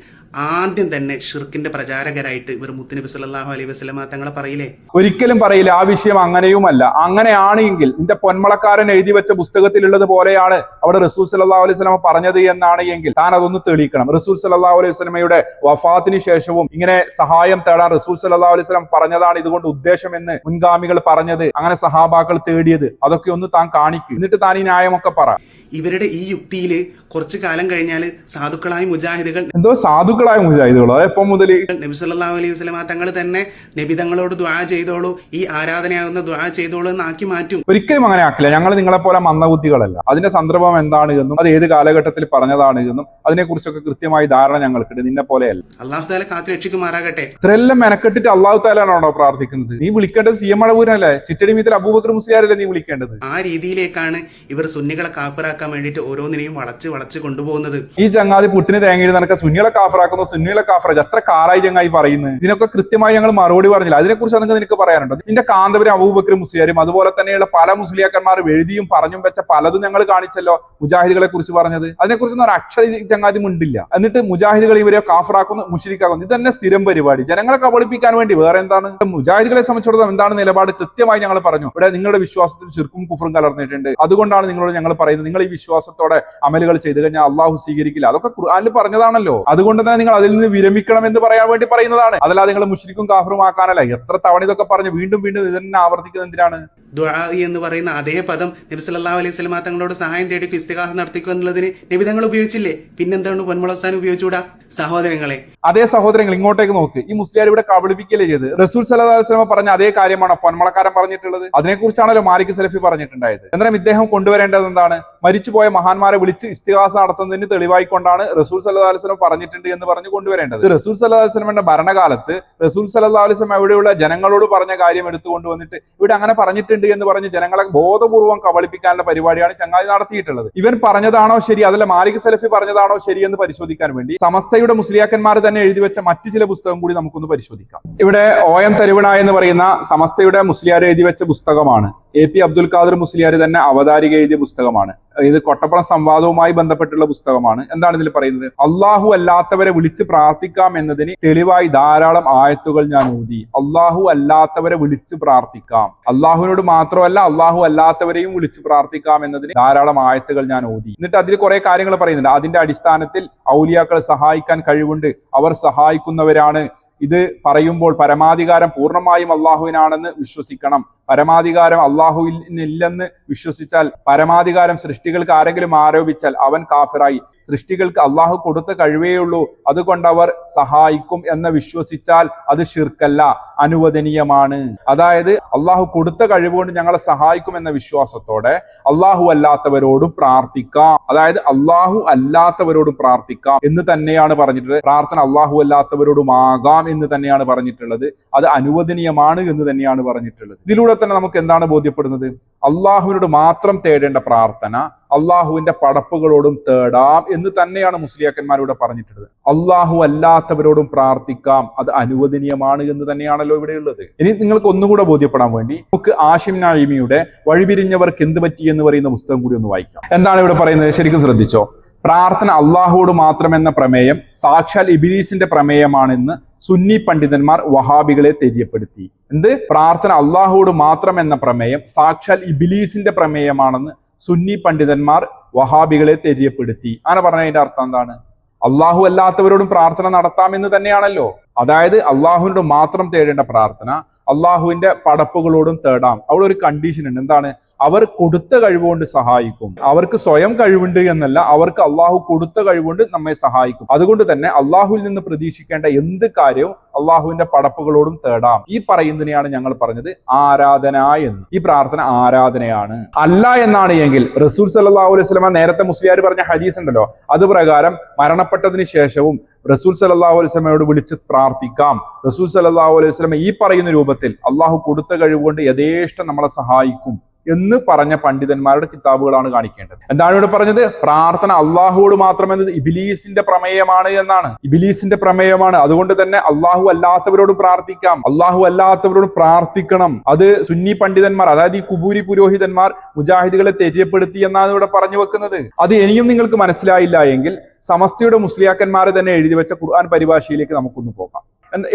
ആദ്യം തന്നെ ഷിർക്കിന്റെ പ്രചാരകരായിട്ട് ഇവർ മുത്തുനബി സല്ലല്ലാഹു അലൈഹി വസല്ലമ തങ്ങളെ പറയില്ലേ? ഒരിക്കലും പറയില്ല. ആ വിഷയം അങ്ങനെയുമല്ല. അങ്ങനെയാണെങ്കിൽ നിന്റെ പൊന്മളക്കാരൻ എഴുതി വെച്ച പുസ്തകത്തിലുള്ളത് പോലെയാണ് അവിടെ റസൂൽ സല്ലല്ലാഹു അലൈഹി വസല്ലമ പറഞ്ഞത് എന്നാണ് എങ്കിൽ താൻ അതൊന്ന് തെളിയിക്കണം. റസൂൽ സല്ലല്ലാഹു അലൈഹി വസല്ലമയുടെ വഫാത്തിന് ശേഷവും ഇങ്ങനെ സഹായം തേടാൻ റസൂൽ സല്ലല്ലാഹു അലൈഹി വസല്ലം പറഞ്ഞതാണ് ഇതുകൊണ്ട് ഉദ്ദേശം എന്ന് മുൻഗാമികൾ പറഞ്ഞത്, അങ്ങനെ സഹാബാക്കൾ തേടിയത്, അതൊക്കെ ഒന്ന് താൻ കാണിക്കും. എന്നിട്ട് താൻ ഈ ന്യായമൊക്കെ പറ. ഇവരുടെ ഈ യുക്തിയിൽ കുറച്ചു കാലം കഴിഞ്ഞാൽ സാധുക്കളായ മുജാഹിദുകൾ, എന്തോ സാധുക്കളായ മുജാഹിദുകളോ? അതെപ്പം മുതൽ? നബി സല്ലല്ലാഹു അലൈഹി വസല്ലമ തങ്ങൾ തന്നെ നബി തങ്ങളോട് ദുആ ചെയ്തോളൂ, ഈ ആരാധനയാകുന്ന ദുആ ചെയ്തോളൂ എന്ന് ആക്കി മാറ്റും. ഒരിക്കലും അങ്ങനെ ആക്കില്ല. ഞങ്ങൾ നിങ്ങളെ പോലെ മന്ദബുദ്ധികളല്ല. അതിന്റെ സന്ദർഭം എന്താണ് എന്നും അത് ഏത് കാലഘട്ടത്തിൽ പറഞ്ഞതാണ് എന്നും അതിനെക്കുറിച്ചൊക്കെ കൃത്യമായി ധാരണ ഞങ്ങൾക്കുണ്ട്. നിന്നെ പോലെയല്ല. അല്ലാഹു തആല കാത്തു രക്ഷിക്കുമാറാകട്ടെ. ഇത്രയെല്ലാം മെനക്കെട്ടിട്ട് അല്ലാഹു തആലയാണോ പ്രാർത്ഥിക്കുന്നത്? നീ വിളിക്കേണ്ടത് CM മടവൂരല്ലേ? ചിറ്റടി മീത്തിൽ അബൂബക്കർ മുസ്ലിയാരല്ലേ നീ വിളിക്കേണ്ടത്? ആ രീതിയിലേക്കാണ് ഇവർ സുന്നികളെ കാഫിറാക്കാൻ വേണ്ടിയിട്ട് ഓരോന്നിനെയും വളച്ച് കൊണ്ടുപോകുന്നത്. ഈ ചങ്ങാതി പുട്ടിന് തേങ്ങയിൽ നടക്കുക സുന്നികളെ കാഫറാക്കുന്നു, സുന്നികളെ കാഫറാക്കുക. എത്ര കാലായി ചങ്ങായി പറയുന്നത്? ഇതിനൊക്കെ കൃത്യമായി ഞങ്ങൾ മറുപടി പറഞ്ഞില്ല. അതിനെക്കുറിച്ച് അതൊക്കെ നിനക്ക് പറയാനുണ്ടോ? നിന്റെ കാന്തപുരം അബൂബക്കർ മുസ്ലിയാരും അതുപോലെ തന്നെയുള്ള പല മുസ്ലിയാക്കന്മാർ എഴുതിയും പറഞ്ഞും വെച്ച പലതും ഞങ്ങൾ കാണിച്ചല്ലോ മുജാഹിദുകളെ കുറിച്ച് പറഞ്ഞത്. അതിനെക്കുറിച്ചൊന്നും ഒരു അക്ഷര ചങ്ങാതി മുണ്ടില്ല. എന്നിട്ട് മുജാഹിദുകൾ ഇവരെ കാഫറാക്കുന്നു, മുശ്രിക്കാക്കുന്നു. ഇത് തന്നെ സ്ഥിരം പരിപാടി, ജനങ്ങളെ കബളിപ്പിക്കാൻ വേണ്ടി. വേറെ എന്താണ്? മുജാഹിദുകളെ സംബന്ധിച്ചിടത്തോളം എന്താണ് നിലപാട് കൃത്യമായി ഞങ്ങൾ പറഞ്ഞു. ഇവിടെ നിങ്ങളുടെ വിശ്വാസത്തിൽ ശിർക്കും കുഫറും കലർന്നിട്ടുണ്ട്. അതുകൊണ്ടാണ് നിങ്ങളോട് ഞങ്ങൾ പറയുന്നത്, നിങ്ങൾ ഈ വിശ്വാസത്തോടെ അമലുകൾ ചെയ്തു കഴിഞ്ഞാൽ അള്ളാഹു സ്വീകരിക്കില്ല. അതൊക്കെ ഖുർആനിൽ പറഞ്ഞതാണല്ലോ. അതുകൊണ്ട് തന്നെ നിങ്ങൾ അതിൽ നിന്ന് വിരമിക്കണം എന്ന് പറയാൻ വേണ്ടി പറയുന്നതാണ്. അതല്ലാതെ നിങ്ങൾ മുശ്രിക്കും കാഫറും ആക്കാനല്ല. എത്ര തവണ ഇതൊക്കെ പറഞ്ഞു വീണ്ടും വീണ്ടും ഇതന്നെ ആവർത്തിക്കുന്നത് എന്തിനാണ്? ദുആ എന്ന് പറയുന്ന അതേ പദം നബി സല്ലല്ലാഹു അലൈഹി വസല്ലമ തങ്ങളോട് സഹായം തേടിക്കും ഇസ്തിഗാസ നടത്തിക്കും എന്നുള്ളതിന് നബി തങ്ങൾ ഉപയോഗിച്ചില്ലേ? പിന്നെന്താണ് പൊന്മുളസ്ഥാൻ ഉപയോഗിച്ചുകൂടാ? സഹോദരങ്ങളെ, അതേ സഹോദരങ്ങൾ ഇങ്ങോട്ടേക്ക് നോക്ക്. ഈ മുസ്ലിയാർ ഇവിടെ കബളിപ്പിക്കലേ ചെയ്ത്. റസൂൽ സല്ലല്ലാഹു അലൈഹി വസല്ലം പറഞ്ഞ അതേ കാര്യമാണ് പൊന്മളക്കാരൻ പറഞ്ഞിട്ടുള്ളത്. അതിനെക്കുറിച്ചാണല്ലോ മാലിക് സലഫി പറഞ്ഞിട്ടുണ്ടായത്. എന്നാലും ഇദ്ദേഹം കൊണ്ടുവരേണ്ടത് എന്താണ്? മരിച്ചുപോയ മഹാന്മാരെ വിളിച്ച് ഇസ്തിഗാസ നടത്തുന്നതിന് തെളിവായിക്കൊണ്ടാണ് റസൂൽ സല്ലല്ലാഹു അലൈഹി വസല്ലം പറഞ്ഞിട്ടുണ്ട് എന്ന് പറഞ്ഞു കൊണ്ടുവരേണ്ടത്. റസൂൽ സല്ലല്ലാഹു അലൈഹി വസല്ലമയുടെ ഭരണകാലത്ത് റസൂൽ സല്ലല്ലാഹു അലൈഹി വസല്ലം ഇവിടെയുള്ള ജനങ്ങളോട് പറഞ്ഞ കാര്യം എടുത്തുകൊണ്ട് വന്നിട്ട് ഇവിടെ അങ്ങനെ പറഞ്ഞിട്ടുണ്ട് ഉണ്ട് എന്ന് പറഞ്ഞ് ജനങ്ങളെ ബോധപൂർവം കബളിപ്പിക്കാനുള്ള പരിപാടിയാണ് ചങ്ങാതി നടത്തിയിട്ടുള്ളത്. ഇവൻ പറഞ്ഞതാണോ ശരി, അതല്ല മാലിക് സലഫി പറഞ്ഞതാണോ ശരി എന്ന് പരിശോധിക്കാൻ വേണ്ടി സമസ്തയുടെ മുസ്ലിയാക്കന്മാർ തന്നെ എഴുതി വെച്ച മറ്റു ചില പുസ്തകം കൂടി നമുക്കൊന്ന് പരിശോധിക്കാം. ഇവിടെ OM തരുവണ എന്ന് പറയുന്ന സമസ്തയുടെ മുസ്ലിയാർ എഴുതി വെച്ച പുസ്തകമാണ്. AP അബ്ദുൽ ഖാദർ മുസ്ലിയാർ തന്നെ അവതാരിക എഴുതിയ പുസ്തകമാണ്. ഇത് കൊട്ടപ്പുറം സംവാദവുമായി ബന്ധപ്പെട്ടുള്ള പുസ്തകമാണ്. എന്താണ് ഇതിൽ പറയുന്നത്? അള്ളാഹു അല്ലാത്തവരെ വിളിച്ച് പ്രാർത്ഥിക്കാം എന്നതിന് തെളിവായി ധാരാളം ആയത്തുകൾ ഞാൻ ഊതി. അള്ളാഹു അല്ലാത്തവരെ വിളിച്ച് പ്രാർത്ഥിക്കാം, അള്ളാഹുവിനോട് മാത്രമല്ല അള്ളാഹു അല്ലാത്തവരെയും വിളിച്ച് പ്രാർത്ഥിക്കാം എന്നതിന് ധാരാളം ആയത്തുകൾ ഞാൻ ഊതി. എന്നിട്ട് അതിൽ കുറെ കാര്യങ്ങൾ പറയുന്നുണ്ട്. അതിന്റെ അടിസ്ഥാനത്തിൽ ഔലിയാക്കൾ സഹായിക്കാൻ കഴിവുണ്ട്, അവർ സഹായിക്കുന്നവരാണ്. ഇത് പറയുമ്പോൾ പരമാധികാരം പൂർണ്ണമായും അള്ളാഹുവിനാണെന്ന് വിശ്വസിക്കണം. പരമാധികാരം അള്ളാഹുവിനില്ലെന്ന് വിശ്വസിച്ചാൽ, പരമാധികാരം സൃഷ്ടികൾക്ക് ആരെങ്കിലും ആരോപിച്ചാൽ അവൻ കാഫിറായി. സൃഷ്ടികൾക്ക് അള്ളാഹു കൊടുത്ത കഴിവേ ഉള്ളൂ, അതുകൊണ്ട് അവർ സഹായിക്കും എന്ന് വിശ്വസിച്ചാൽ അത് ശിർക്കല്ല, അനുവദനീയമാണ്. അതായത് അള്ളാഹു കൊടുത്ത കഴിവുകൊണ്ട് ഞങ്ങളെ സഹായിക്കും എന്ന വിശ്വാസത്തോടെ അള്ളാഹു അല്ലാത്തവരോടും പ്രാർത്ഥിക്കാം. അതായത് അള്ളാഹു അല്ലാത്തവരോടും പ്രാർത്ഥിക്കാം എന്ന് തന്നെയാണ് പറഞ്ഞിട്ടുള്ളത്. പ്രാർത്ഥന അള്ളാഹു അല്ലാത്തവരോടുമാകാം എന്ന് തന്നെയാണ് പറഞ്ഞിട്ടുള്ളത്. അത് അനുവദനീയമാണ് എന്ന് തന്നെയാണ് പറഞ്ഞിട്ടുള്ളത്. ഇതിലൂടെ തന്നെ നമുക്ക് എന്താണ് ബോധ്യപ്പെടുന്നത്? അള്ളാഹുവിനോട് മാത്രം തേടേണ്ട പ്രാർത്ഥന അള്ളാഹുവിന്റെ പടപ്പുകളോടും തേടാം എന്ന് തന്നെയാണ് മുസ്ലിയാക്കന്മാരിവിടെ പറഞ്ഞിട്ടുള്ളത്. അള്ളാഹു അല്ലാത്തവരോടും പ്രാർത്ഥിക്കാം, അത് അനുവദനീയമാണ് എന്ന് തന്നെയാണല്ലോ ഇവിടെയുള്ളത്. ഇനി നിങ്ങൾക്ക് ഒന്നുകൂടെ ബോധ്യപ്പെടാൻ വേണ്ടി നമുക്ക് ആഷിം നഈമിയുടെ വഴിപിരിഞ്ഞവർക്ക് എന്ത് പറ്റി എന്ന് പറയുന്ന പുസ്തകം കൂടി ഒന്ന് വായിക്കാം. എന്താണ് ഇവിടെ പറയുന്നത്? ശരിക്കും ശ്രദ്ധിച്ചോ. പ്രാർത്ഥന അള്ളാഹുവോട് മാത്രമെന്ന പ്രമേയം സാക്ഷാൽ ഇബ്ലീസിന്റെ പ്രമേയമാണെന്ന് സുന്നി പണ്ഡിതന്മാർ വഹാബികളെ തെര്യപ്പെടുത്തി. എന്ത്? പ്രാർത്ഥന അള്ളാഹുവോട് മാത്രം എന്ന പ്രമേയം സാക്ഷാൽ ഇബ്ലീസിന്റെ പ്രമേയമാണെന്ന് സുന്നി പണ്ഡിതന്മാർ വഹാബികളെ തെര്യപ്പെടുത്തി. അങ്ങനെ പറഞ്ഞതിന്റെ അർത്ഥം എന്താണ്? അള്ളാഹു അല്ലാത്തവരോടും പ്രാർത്ഥന നടത്താമെന്ന് തന്നെയാണല്ലോ. അതായത് അള്ളാഹുവിനോട് മാത്രം തേടേണ്ട പ്രാർത്ഥന അള്ളാഹുവിന്റെ പടപ്പുകളോടും തേടാം. അവിടെ ഒരു കണ്ടീഷൻ ഉണ്ട്. എന്താണ്? അവർ കൊടുത്ത കഴിവുകൊണ്ട് സഹായിക്കും. അവർക്ക് സ്വയം കഴിവുണ്ട് എന്നല്ല, അവർക്ക് അള്ളാഹു കൊടുത്ത കഴിവുകൊണ്ട് നമ്മെ സഹായിക്കും. അതുകൊണ്ട് തന്നെ അള്ളാഹുവിൽ നിന്ന് പ്രതീക്ഷിക്കേണ്ട എന്ത് കാര്യവും അള്ളാഹുവിന്റെ പടപ്പുകളോടും തേടാം. ഈ പറയുന്നതിനെയാണ് ഞങ്ങൾ പറഞ്ഞത് ആരാധന എന്ന്. ഈ പ്രാർത്ഥന ആരാധനയാണ്. അല്ല എന്നാണ് എങ്കിൽ റസൂൽ സല്ലല്ലാഹു അലൈഹി വസല്ലമ നേരത്തെ മുസ്ലിയാർ പറഞ്ഞ ഹദീസ് ഉണ്ടല്ലോ, അത് പ്രകാരം മരണപ്പെട്ടതിന് ശേഷവും റസൂൽ സല്ലല്ലാഹു അലൈഹി വസല്ലമയോട് വിളിച്ച് പ്രാർത്ഥിക്കാം. റസൂൽ സല്ലല്ലാഹു അലൈഹി വസല്ലമ ഈ പറയുന്ന രൂപത്തിൽ അള്ളാഹു കൊടുത്ത കഴിവുകൊണ്ട് യഥേഷ്ടം നമ്മളെ സഹായിക്കും എന്ന് പറഞ്ഞ പണ്ഡിതന്മാരുടെ കിതാബുകളാണ് കാണിക്കേണ്ടത്. എന്താണ് ഇവിടെ പറഞ്ഞത്? പ്രാർത്ഥന അള്ളാഹുവോട് മാത്രമെന്നത് ഇബ്ലീസിന്റെ പ്രമേയമാണ് എന്നാണ്. ഇബ്ലീസിന്റെ പ്രമേയമാണ്. അതുകൊണ്ട് തന്നെ അള്ളാഹു അല്ലാത്തവരോട് പ്രാർത്ഥിക്കാം, അള്ളാഹു അല്ലാത്തവരോട് പ്രാർത്ഥിക്കണം. അത് സുന്നി പണ്ഡിതന്മാർ, അതായത് ഈ കുബൂരി പുരോഹിതന്മാർ മുജാഹിദുകളെ തെര്യപ്പെടുത്തി എന്നാണ് ഇവിടെ പറഞ്ഞു വെക്കുന്നത്. അത് ഇനിയും നിങ്ങൾക്ക് മനസ്സിലായില്ല എങ്കിൽ സമസ്തയുടെ മുസ്ലിയാക്കന്മാരെ തന്നെ എഴുതി വെച്ച ഖുർആൻ പരിഭാഷയിലേക്ക് നമുക്കൊന്ന് പോകാം.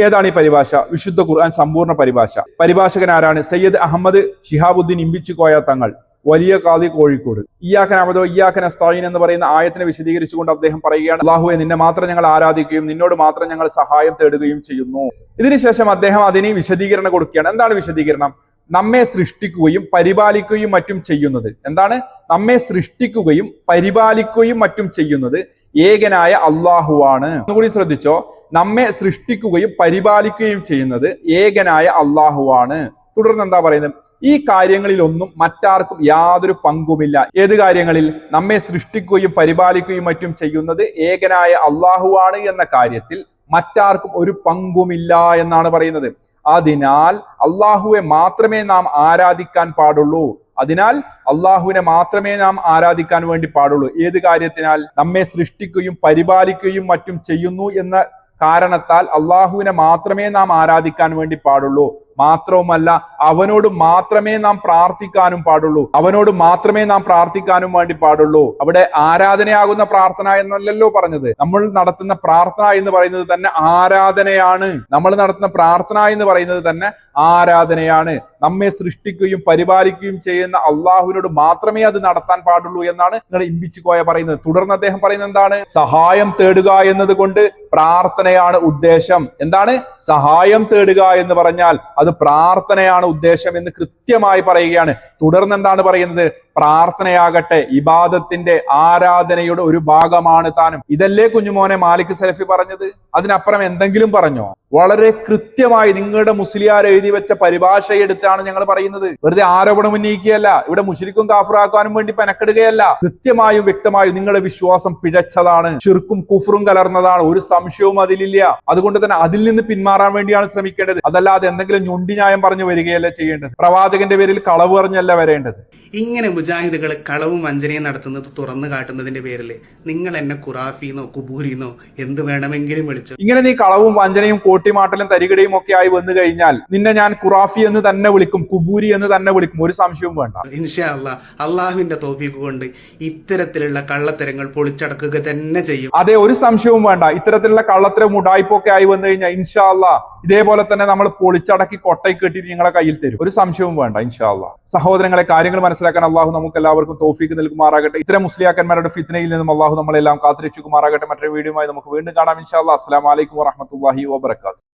ഏതാണ് ഈ പരിഭാഷ? വിശുദ്ധ ഖുർആൻ സമ്പൂർണ്ണ പരിഭാഷ. പരിഭാഷകൻ ആരാണ്? സയ്യിദ് അഹമ്മദ് ശിഹാബുദ്ദീൻ ഇമ്പിച്ചിക്കോയ തങ്ങൾ, വലിയ ഖാദി, കോഴിക്കോട്. ഇയ്യാക നഅ്ബുദു ഇയ്യാക നസ്തഈൻ എന്ന് പറയുന്ന ആയത്തിനെ വിശദീകരിച്ചുകൊണ്ട് അദ്ദേഹം പറയുകയാണ്, അല്ലാഹുവേ നിന്നെ മാത്രം ഞങ്ങൾ ആരാധിക്കുകയും നിന്നോട് മാത്രം ഞങ്ങൾ സഹായം തേടുകയും ചെയ്യുന്നു. ഇതിനുശേഷം അദ്ദേഹം അതിന് വിശദീകരണം കൊടുക്കുകയാണ്. എന്താണ് വിശദീകരണം? നമ്മെ സൃഷ്ടിക്കുകയും പരിപാലിക്കുകയും മറ്റും ചെയ്യുന്നത്. എന്താണ്? നമ്മെ സൃഷ്ടിക്കുകയും പരിപാലിക്കുകയും മറ്റും ചെയ്യുന്നത് ഏകനായ അള്ളാഹുവാണ്. ഒന്നുകൂടി ശ്രദ്ധിച്ചോ. നമ്മെ സൃഷ്ടിക്കുകയും പരിപാലിക്കുകയും ചെയ്യുന്നത് ഏകനായ അള്ളാഹുവാണ്. തുടർന്ന് എന്താ പറയുന്നത്? ഈ കാര്യങ്ങളിലൊന്നും മറ്റാർക്കും യാതൊരു പങ്കുമില്ല. ഏത് കാര്യങ്ങളിൽ? നമ്മെ സൃഷ്ടിക്കുകയും പരിപാലിക്കുകയും മറ്റും ചെയ്യുന്നത് ഏകനായ അള്ളാഹുവാണ് എന്ന കാര്യത്തിൽ മറ്റാർക്കും ഒരു പങ്കുമില്ല എന്നാണ് പറയുന്നത്. അതിനാൽ അള്ളാഹുവെ മാത്രമേ നാം ആരാധിക്കാൻ പാടുള്ളൂ. അതിനാൽ അള്ളാഹുവിനെ മാത്രമേ നാം ആരാധിക്കാൻ വേണ്ടി പാടുള്ളൂ. ഏത് കാര്യത്തിനാൽ? നമ്മെ സൃഷ്ടിക്കുകയും പരിപാലിക്കുകയും മറ്റും ചെയ്യുന്നു എന്ന കാരണത്താൽ അള്ളാഹുവിനെ മാത്രമേ നാം ആരാധിക്കാൻ വേണ്ടി പാടുള്ളൂ. മാത്രവുമല്ല അവനോട് മാത്രമേ നാം പ്രാർത്ഥിക്കാനും പാടുള്ളൂ. അവനോട് മാത്രമേ നാം പ്രാർത്ഥിക്കാനും വേണ്ടി പാടുള്ളൂ. അവിടെ ആരാധനയാകുന്ന പ്രാർത്ഥന എന്നല്ലല്ലോ പറഞ്ഞത്. നമ്മൾ നടത്തുന്ന പ്രാർത്ഥന എന്ന് പറയുന്നത് തന്നെ ആരാധനയാണ്. നമ്മൾ നടത്തുന്ന പ്രാർത്ഥന എന്ന് പറയുന്നത് തന്നെ ആരാധനയാണ്. നമ്മെ സൃഷ്ടിക്കുകയും പരിപാലിക്കുകയും ചെയ്യുന്ന അള്ളാഹുവിനോട് മാത്രമേ അത് നടത്താൻ പാടുള്ളൂ എന്നാണ് നിങ്ങൾ ഇമ്പിച്ചിക്കോയ പറയുന്നത്. തുടർന്ന് അദ്ദേഹം പറയുന്നത് എന്താണ്? സഹായം തേടുക എന്നത് കൊണ്ട് പ്രാർത്ഥനയാണ് ഉദ്ദേശം. എന്താണ്? സഹായം തേടുക എന്ന് പറഞ്ഞാൽ അത് പ്രാർത്ഥനയാണ് ഉദ്ദേശം എന്ന് കൃത്യമായി പറയുകയാണ്. തുടർന്ന് എന്താണ് പറയുന്നത്? പ്രാർത്ഥനയാകട്ടെ ഇബാദത്തിന്റെ, ആരാധനയുടെ ഒരു ഭാഗമാണ് താനും. ഇതല്ലേ കുഞ്ഞുമോനെ മാലിക് സലഫി പറഞ്ഞത്? അതിനപ്പുറം എന്തെങ്കിലും പറഞ്ഞോ? വളരെ കൃത്യമായി നിങ്ങളുടെ മുസ്ലിയാർ എഴുതി വെച്ച പരിഭാഷ എടുത്താണ് ഞങ്ങൾ പറയുന്നത്. വെറുതെ ആരോപണം ഉന്നയിക്കുകയല്ല, ഇവിടെ മുശ്രിക്കും കാഫിറാക്കാനും വേണ്ടി പെനക്കെടുകയല്ല. കൃത്യമായും വ്യക്തമായും നിങ്ങളുടെ വിശ്വാസം പിഴച്ചതാണ്, ശിർക്കും കുഫറും കലർന്നതാണ്, ഒരു സംശയവും അതിലില്ല. അതുകൊണ്ട് തന്നെ അതിൽ നിന്ന് പിന്മാറാൻ വേണ്ടിയാണ് ശ്രമിക്കേണ്ടത്, അതല്ലാതെ എന്തെങ്കിലും ഞൊണ്ടി ന്യായം പറഞ്ഞു വരികയല്ല ചെയ്യേണ്ടത്. പ്രവാചകന്റെ പേരിൽ കളവ് പറഞ്ഞല്ല വരേണ്ടത്. ഇങ്ങനെ മുജാഹിദുകൾ കളവും വഞ്ചനയും നടത്തുന്നത് തുറന്നു കാട്ടുന്നതിന്റെ പേരിൽ നിങ്ങൾ എന്നെ ഖുറാഫിന്നോ കുബൂരിന്നോ എന്ത് വേണമെങ്കിലും വിളിച്ചു. ഇങ്ങനെ നീ കളവും വഞ്ചനയും കോട്ടിമാട്ടലും തരികിടയും ഒക്കെ ആയി വന്നു കഴിഞ്ഞാൽ നിന്നെ ഞാൻ ഖുറാഫി എന്ന് തന്നെ വിളിക്കും, കുബൂരി എന്ന് തന്നെ വിളിക്കും, ഒരു സംശയവും വേണ്ട. ഇൻഷാ അല്ലാഹ് അള്ളാഹുവിന്റെ തൗഫീഖ് കൊണ്ട് ഇത്തരത്തിലുള്ള കള്ളത്തരങ്ങൾ പൊളിച്ചടക്കുക തന്നെ ചെയ്യും. അതെ, ഒരു സംശയവും വേണ്ട. ഇത്തരത്തിലുള്ള കള്ളത്തരം ഉടായ്പൊക്കെ ആയി വന്നു കഴിഞ്ഞാൽ ഇൻഷാ അല്ലാഹ് ഇതേപോലെ തന്നെ നമ്മൾ പൊളിച്ചടക്കി കൊട്ടയിൽ കെട്ടിയിട്ട് നിങ്ങളെ കയ്യിൽ തരും, ഒരു സംശയവും വേണ്ട ഇൻഷാ അല്ലാഹ്. സഹോദരങ്ങളെ, കാര്യങ്ങൾ മനസ്സിലാക്കാൻ അള്ളാഹു നമുക്ക് എല്ലാവർക്കും തൗഫീഖ് നൽകുമാറാകട്ടെ. ഇത്തരം മുസ്ലിയാക്കന്മാരുടെ ഫിത്നയിൽ നിന്നും അള്ളാഹു നമ്മളെല്ലാം കാത്തുരക്ഷിക്കുമാറാകട്ടെ. മറ്റൊരു വീഡിയോയുമായി നമുക്ക് വീണ്ടും കാണാം ഇൻഷാ അല്ലാഹ്. അസ്സലാമു അലൈക്കും വറഹ്മത്തുള്ളാഹി വബറകാതുഹു.